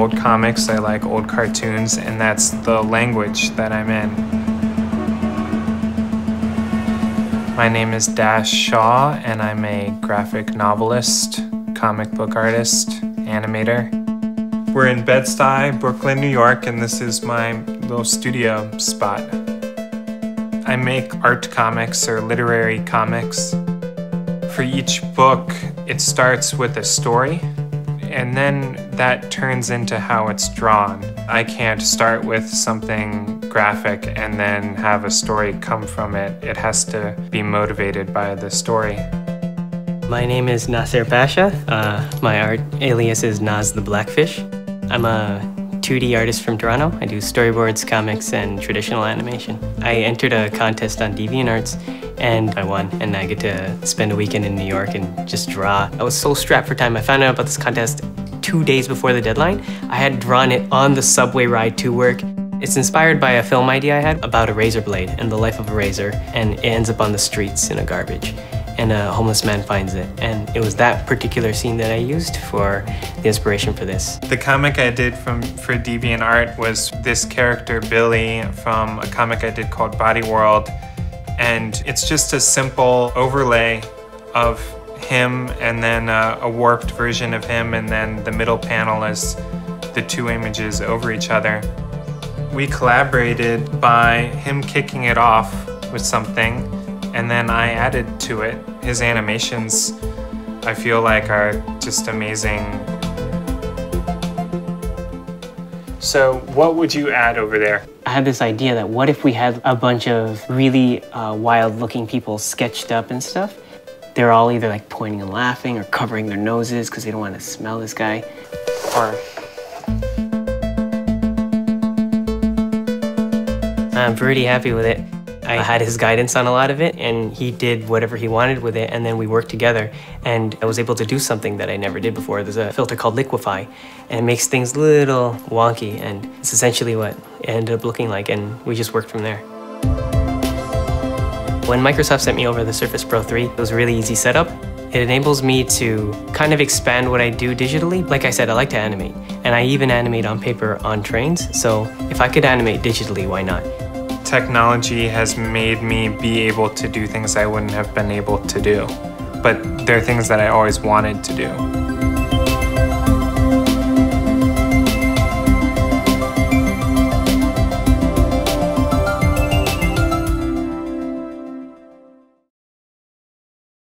old comics, I like old cartoons, and that's the language that I'm in. My name is Dash Shaw, and I'm a graphic novelist, comic book artist, animator. We're in Bed-Stuy, Brooklyn, New York, and this is my little studio spot. I make art comics or literary comics. For each book, it starts with a story, and then that turns into how it's drawn. I can't start with something graphic and then have a story come from it. It has to be motivated by the story. My name is Nasir Pasha. My art alias is Naz The Blackfish. I'm a 2D artist from Toronto. I do storyboards, comics, and traditional animation. I entered a contest on DeviantART and I won, and I get to spend a weekend in New York and just draw. I was so strapped for time. I found out about this contest 2 days before the deadline. I had drawn it on the subway ride to work. It's inspired by a film idea I had about a razor blade and the life of a razor, and it ends up on the streets in a garbage. And a homeless man finds it. And it was that particular scene that I used for the inspiration for this. The comic I did for DeviantART was this character, Billy, from a comic I did called Body World. And it's just a simple overlay of him and then a warped version of him, and then the middle panel is the two images over each other. We collaborated by him kicking it off with something, and then I added to it. His animations, I feel like, are just amazing. So what would you add over there? I had this idea that what if we had a bunch of really wild-looking people sketched up and stuff? They're all either like pointing and laughing or covering their noses because they don't want to smell this guy. Or I'm pretty happy with it. I had his guidance on a lot of it, and he did whatever he wanted with it, and then we worked together, and I was able to do something that I never did before. There's a filter called Liquify, and it makes things a little wonky, and it's essentially what it ended up looking like, and we just worked from there. When Microsoft sent me over the Surface Pro 3, it was a really easy setup. It enables me to kind of expand what I do digitally. Like I said, I like to animate, and I even animate on paper on trains, so if I could animate digitally, why not? Technology has made me be able to do things I wouldn't have been able to do, but they're things that I always wanted to do.